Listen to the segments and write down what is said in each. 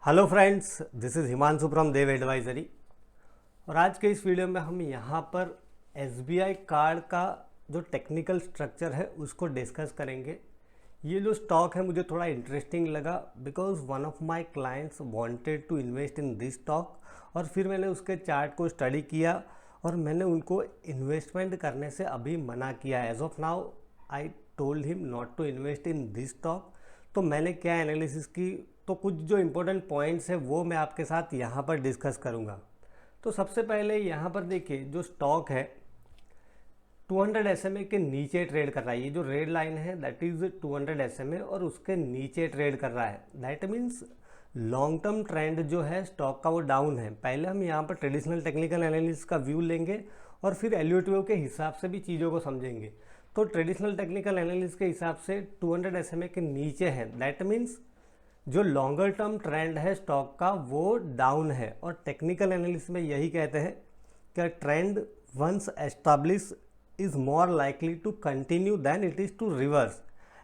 Hello friends, this is Himanshu from Dev Advisory. और आज के इस वीडियो में हम यहाँ पर एसबीआई कार्ड का जो टेक्निकल स्ट्रक्चर है उसको डिस्कस करेंगे। ये जो स्टॉक है मुझे थोड़ा इंटरेस्टिंग लगा because one of my clients wanted to invest in this stock. और फिर मैंने उसके चार्ट को स्टडी किया और मैंने उनको इन्वेस्टमेंट करने से अभी मना किया। As of now I told him not to invest in this stock. तो मैंने क्या एनालिसिस की, तो कुछ जो इम्पोर्टेंट पॉइंट्स है वो मैं आपके साथ यहाँ पर डिस्कस करूँगा। तो सबसे पहले यहाँ पर देखिए, जो स्टॉक है 200 SMA के नीचे ट्रेड कर रहा है। ये जो रेड लाइन है दैट इज़ 200 SMA और उसके नीचे ट्रेड कर रहा है। That means long term trend जो है स्टॉक का वो डाउन है। पहले हम यहाँ पर ट्रेडिशनल टेक्निकल एनालिसिस का व्यू लेंगे और फिर एलयूट वेव के हिसाब से भी चीज़ों को समझेंगे। तो ट्रेडिशनल टेक्निकल एनालिसिस के हिसाब से 200 SMA के नीचे है। दैट मीन्स जो लॉन्गर टर्म ट्रेंड है स्टॉक का वो डाउन है। और टेक्निकल एनालिसिस में यही कहते हैं कि trend once establish is more likely to continue then it is to reverse,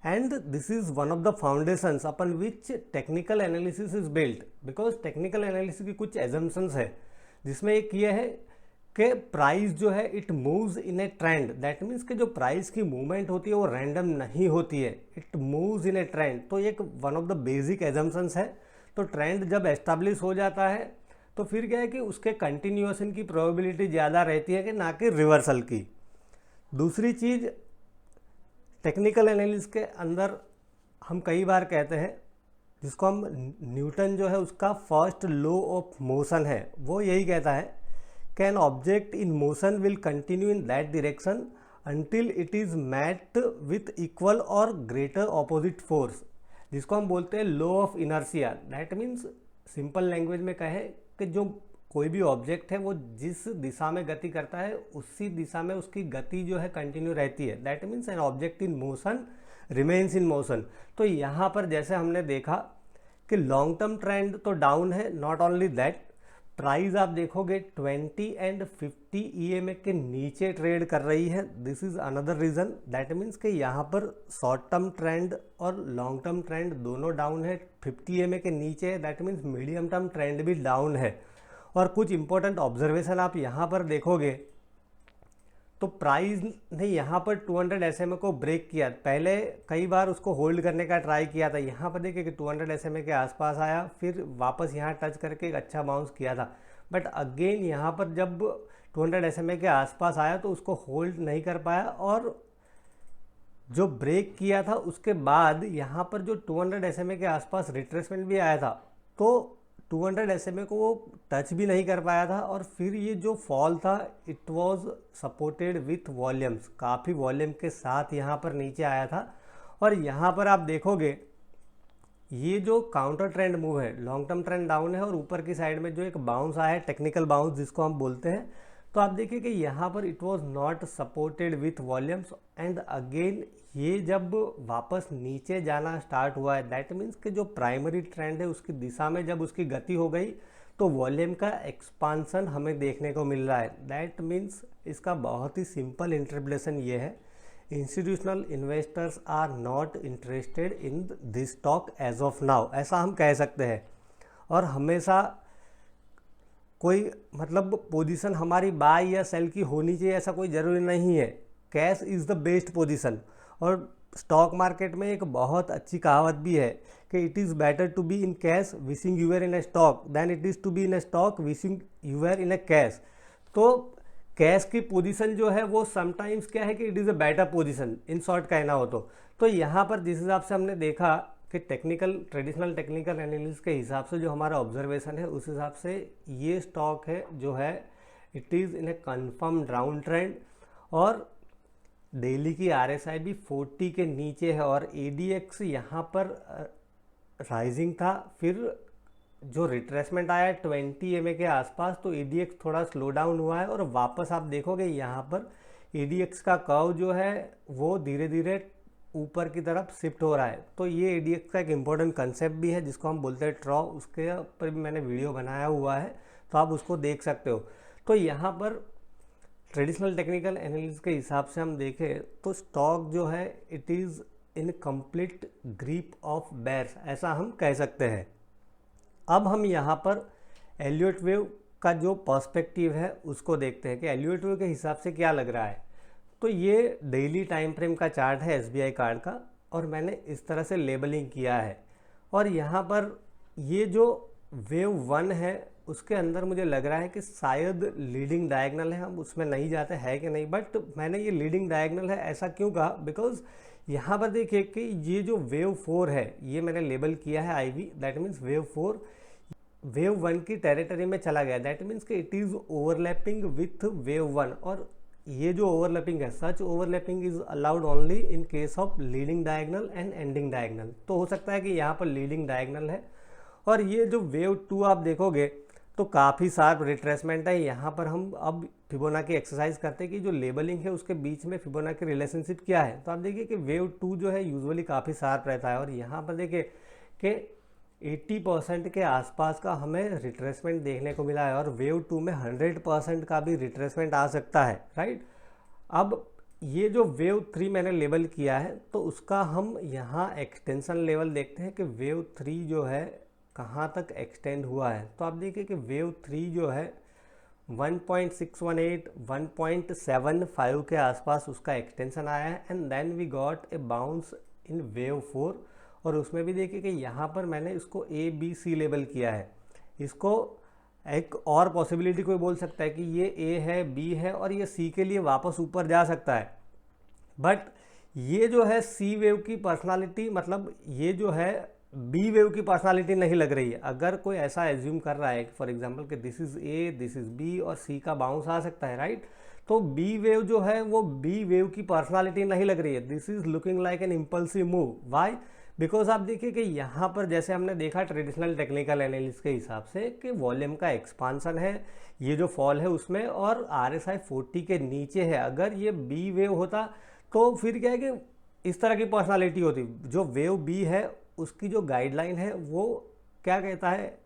and this is one of the foundations upon which technical analysis is built. Because technical analysis की कुछ assumptions है जिसमें एक ये है कि प्राइस जो है it moves in A trend. That means कि जो प्राइस की मूवमेंट होती है वो रैंडम नहीं होती है, it moves in A trend. तो एक one of the basic assumptions है। तो ट्रेंड जब एस्टैब्लिश हो जाता है तो फिर क्या है कि उसके कंटिन्यूएशन की प्रोबेबिलिटी ज़्यादा रहती है कि ना कि रिवर्सल की। दूसरी चीज़, टेक्निकल एनालिसिस के अंदर हम कई बार कहते हैं, जिसको हम न्यूटन जो है उसका फर्स्ट लॉ ऑफ मोशन है, वो यही कहता है कि an object in motion will continue in that direction until it is met with equal or greater opposite force, जिसको हम बोलते हैं law of inertia. That means simple language में कहें कि जो कोई भी ऑब्जेक्ट है वो जिस दिशा में गति करता है उसी दिशा में उसकी गति जो है कंटिन्यू रहती है। That means an object in motion remains in motion. तो यहाँ पर जैसे हमने देखा कि लॉन्ग टर्म ट्रेंड तो डाउन है, नॉट ओनली दैट प्राइस आप देखोगे 20 एंड 50 EMA के नीचे ट्रेड कर रही है। This is another reason. That means कि यहाँ पर शॉर्ट टर्म ट्रेंड और लॉन्ग टर्म ट्रेंड दोनों डाउन है। 50 EMA के नीचे है, that means medium term trend भी डाउन है। और कुछ इंपॉर्टेंट ऑब्जर्वेशन आप यहाँ पर देखोगे तो प्राइस ने यहाँ पर 200 SMA को ब्रेक किया। पहले कई बार उसको होल्ड करने का ट्राई किया था। यहाँ पर देखिए कि 200 SMA के आसपास आया, फिर वापस यहाँ टच करके एक अच्छा बाउंस किया था। बट अगेन यहाँ पर जब 200 SMA के आसपास आया तो उसको होल्ड नहीं कर पाया और जो ब्रेक किया था उसके बाद यहाँ पर जो 200 SMA के आसपास रिट्रेसमेंट भी आया था तो 200 SMA को वो टच भी नहीं कर पाया था। और फिर ये जो फॉल था it was supported with volumes, काफ़ी वॉल्यूम के साथ यहाँ पर नीचे आया था। और यहाँ पर आप देखोगे ये जो काउंटर ट्रेंड मूव है, लॉन्ग टर्म ट्रेंड डाउन है और ऊपर की साइड में जो एक बाउंस आया है टेक्निकल बाउंस जिसको हम बोलते हैं, तो आप देखिए कि यहाँ पर it was not supported with volumes. And again ये जब वापस नीचे जाना स्टार्ट हुआ है, दैट मीन्स कि जो प्राइमरी ट्रेंड है उसकी दिशा में जब उसकी गति हो गई तो वॉल्यूम का एक्सपांसन हमें देखने को मिल रहा है। दैट मीन्स इसका बहुत ही सिंपल इंटरप्रिटेशन ये है, institutional investors are not interested in this stock as of now, ऐसा हम कह सकते हैं। और हमेशा कोई मतलब पोजीशन हमारी बाय या सेल की होनी चाहिए ऐसा कोई ज़रूरी नहीं है। Cash is the best position. और स्टॉक मार्केट में एक बहुत अच्छी कहावत भी है कि it is better to be in cash wishing you are in a stock then it is to be in a stock wishing you are in a cash. तो कैश की पोजीशन जो है वो समटाइम्स क्या है कि it is a better position, in short कहना हो तो यहाँ पर जिस हिसाब से हमने देखा कि ट्रेडिशनल टेक्निकल एनालिसिस के हिसाब से जो हमारा ऑब्जर्वेशन है उस हिसाब से ये स्टॉक है जो है it is in A confirm down trend. और डेली की RSI भी 40 के नीचे है और ADX यहाँ पर राइजिंग था। फिर जो रिट्रेसमेंट आया 20 EMA के आसपास तो ADX थोड़ा स्लो डाउन हुआ है और वापस आप देखोगे यहाँ पर ADX का कर्व जो है वो धीरे धीरे ऊपर की तरफ शिफ्ट हो रहा है। तो ये ADX का एक इम्पोर्टेंट कंसेप्ट भी है जिसको हम बोलते हैं ट्रॉ, उसके ऊपर भी मैंने वीडियो बनाया हुआ है तो आप उसको देख सकते हो। तो यहाँ पर ट्रेडिशनल टेक्निकल एनालिसिस के हिसाब से हम देखें तो स्टॉक जो है it is in complete grip of bears, ऐसा हम कह सकते हैं। अब हम यहाँ पर एलियट वेव का जो पर्सपेक्टिव है उसको देखते हैं कि एलियट वेव के हिसाब से क्या लग रहा है। तो ये डेली टाइम फ्रेम का चार्ट है एसबीआई कार्ड का, और मैंने इस तरह से लेबलिंग किया है। और यहाँ पर ये जो वेव 1 है उसके अंदर मुझे लग रहा है कि शायद लीडिंग डायगनल है, हम उसमें नहीं जाते हैं कि नहीं, बट मैंने ये लीडिंग डायगनल है ऐसा क्यों कहा, बिकॉज यहाँ पर देखिए कि ये जो वेव 4 है ये मैंने लेबल किया है IV, that means wave 4 wave 1 की टेरिटरी में चला गया, दैट मीन्स कि it is overlapping with wave 1। और ये जो ओवरलैपिंग है, such overlapping is allowed only in case of leading diagonal and ending diagonal. तो हो सकता है कि यहाँ पर लीडिंग डायगनल है। और ये जो वेव 2 आप देखोगे तो काफ़ी शार्प रिट्रेसमेंट है। यहाँ पर हम अब फिबोनाची एक्सरसाइज करते हैं कि जो लेबलिंग है उसके बीच में फिबोनाची रिलेशनशिप क्या है। तो आप देखिए कि वेव 2 जो है यूजुअली काफ़ी शार्प रहता है, और यहाँ पर देखिए कि 80% के आसपास का हमें रिट्रेसमेंट देखने को मिला है, और वेव 2 में 100% का भी रिट्रेसमेंट आ सकता है, राइट। अब ये जो वेव 3 मैंने लेबल किया है तो उसका हम यहाँ एक्सटेंशन लेवल देखते हैं कि वेव 3 जो है कहाँ तक एक्सटेंड हुआ है। तो आप देखिए कि वेव 3 जो है 1.618 1.75 के आसपास उसका एक्सटेंशन आया है, and then we got a bounce in wave 4। और उसमें भी देखिए कि यहाँ पर मैंने इसको ए बी सी लेबल किया है। इसको एक और पॉसिबिलिटी कोई बोल सकता है कि ये ए है, बी है, और ये सी के लिए वापस ऊपर जा सकता है। बट ये जो है सी वेव की पर्सनालिटी, मतलब ये जो है बी वेव की पर्सनालिटी नहीं लग रही है। अगर कोई ऐसा एज्यूम कर रहा है कि फॉर एग्जांपल कि this is A, this is B, और सी का बाउंस आ सकता है, राइट। तो बी वेव जो है वो बी वेव की पर्सनालिटी नहीं लग रही है। This is looking like an impulsive move. Why? Because आप देखिए कि यहाँ पर जैसे हमने देखा ट्रेडिशनल टेक्निकल एनालिसिस के हिसाब से कि वॉल्यूम का एक्सपांसन है, ये जो फॉल है उसमें, और RSI 40 के नीचे है। अगर ये बी वेव होता तो फिर क्या है कि इस तरह की पर्सनालिटी होती। जो वेव बी है उसकी जो गाइडलाइन है वो क्या कहता है,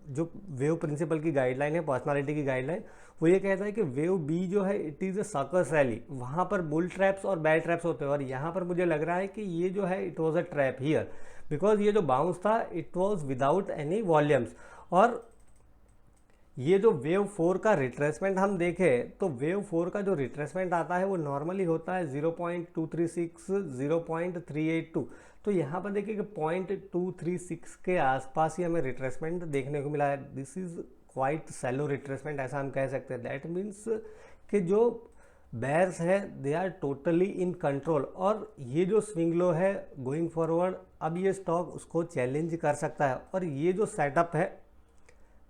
जो वेव प्रिंसिपल की गाइडलाइन है, पर्सनालिटी की गाइडलाइन, वो ये कहता है कि वेव बी जो है it is a circus rally. वहाँ पर बुल ट्रैप्स और बैड ट्रैप्स होते हैं, और यहाँ पर मुझे लग रहा है कि ये जो है it was a trap here, because ये जो बाउंस था it was without any volumes. और ये जो वेव 4 का रिट्रेसमेंट हम देखें तो वेव 4 का जो रिट्रेसमेंट आता है वो नॉर्मली होता है 0.236 0.382। तो यहाँ पर देखिए कि 0.236 के आसपास ही हमें रिट्रेसमेंट देखने को मिला है। This is quite shallow retracement, ऐसा हम कह सकते हैं। दैट मीन्स कि जो बेयर्स है they are totally in control, और ये जो स्विंग लो है गोइंग फॉरवर्ड, अब ये स्टॉक उसको चैलेंज कर सकता है। और ये जो सेटअप है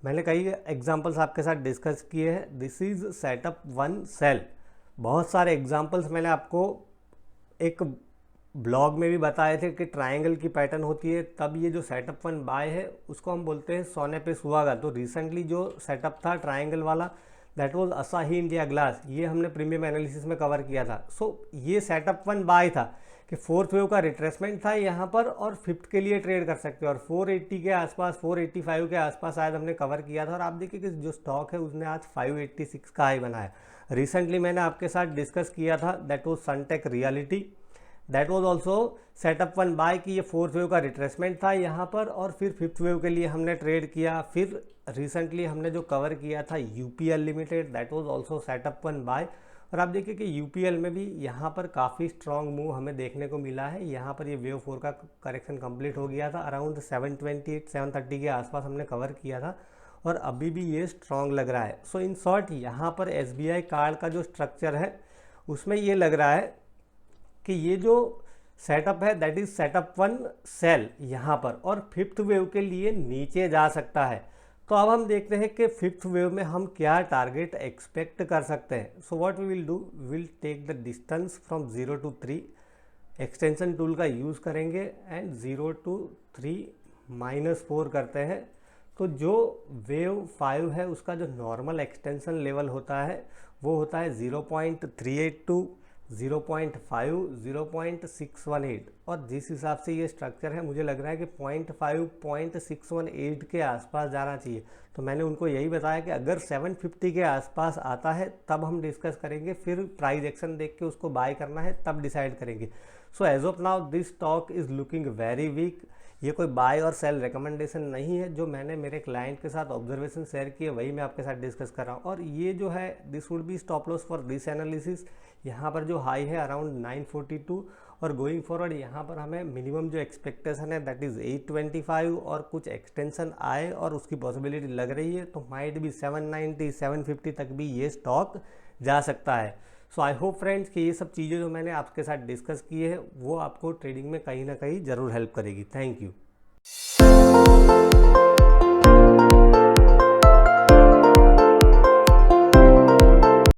मैंने कई एग्जांपल्स आपके साथ डिस्कस किए हैं। This is setup 1 sell. बहुत सारे एग्जांपल्स मैंने आपको एक ब्लॉग में भी बताए थे कि ट्रायंगल की पैटर्न होती है, तब ये जो सेटअप 1 बाय है उसको हम बोलते हैं सोने पे सुहागा। तो रिसेंटली जो सेटअप था ट्रायंगल वाला, that was Asahi India glass, ये हमने प्रीमियम एनालिसिस में कवर किया था। सो ये सेटअप 1 बाय था कि फोर्थ वेव का रिट्रेसमेंट था यहाँ पर, और फिफ्थ के लिए ट्रेड कर सकते हो। और 480 के आसपास 485 के आसपास शायद हमने कवर किया था, और आप देखिए कि जो स्टॉक है उसने आज 586 का हाई बनाया। रिसेंटली मैंने आपके साथ डिस्कस किया था, that was Suntech Realty, that was also setup 1 buy की। ये फोर्थ वेव का रिट्रेसमेंट था यहाँ पर, और फिर फिफ्थ वेव के लिए हमने ट्रेड किया। फिर रिसेंटली हमने जो कवर किया था UPL limited, that was also setup 1 buy. और आप देखिए कि UPL में भी यहाँ पर काफ़ी स्ट्रॉन्ग मूव हमें देखने को मिला है। यहाँ पर ये वेव 4 का करेक्शन कंप्लीट हो गया था, अराउंड 728 730 के आसपास हमने कवर किया था, और अभी भी ये स्ट्रॉन्ग लग रहा है। सो इन शॉर्ट यहाँ पर SBI कार्ड का जो स्ट्रक्चर है उसमें ये लग रहा है कि ये जो सेटअप है दैट इज सेटअप 1 सेल यहाँ पर, और फिफ्थ वेव के लिए नीचे जा सकता है। तो अब हम देखते हैं कि फिफ्थ वेव में हम क्या टारगेट एक्सपेक्ट कर सकते हैं। So what we will do, will take the distance from 0 to 3, extension tool का यूज़ करेंगे, एंड 0 to 3 -4 करते हैं। तो जो वेव 5 है उसका जो नॉर्मल एक्सटेंशन लेवल होता है वो होता है 0.382, 0.5, 0.618, और जिस हिसाब से ये स्ट्रक्चर है मुझे लग रहा है कि 0.5 0.618 के आसपास जाना चाहिए। तो मैंने उनको यही बताया कि अगर 750 के आसपास आता है तब हम डिस्कस करेंगे, फिर प्राइस एक्शन देख के उसको बाय करना है तब डिसाइड करेंगे। So as of now this stock is looking very weak. ये कोई बाय और सेल रिकमेंडेशन नहीं है, जो मैंने मेरे क्लाइंट के साथ ऑब्जर्वेशन शेयर किए वही मैं आपके साथ डिस्कस कर रहा हूँ। और ये जो है this would be stop loss for this analysis. यहाँ पर जो हाई है अराउंड 942 और गोइंग फॉरवर्ड यहाँ पर हमें मिनिमम जो एक्सपेक्टेशन है दैट इज़ 825 और कुछ एक्सटेंशन आए और उसकी पॉसिबिलिटी लग रही है, तो माइट भी 790 750 तक भी ये स्टॉक जा सकता है। सो आई होप फ्रेंड्स कि ये सब चीज़ें जो मैंने आपके साथ डिस्कस की है वो आपको ट्रेडिंग में कहीं ना कहीं ज़रूर हेल्प करेगी। Thank you.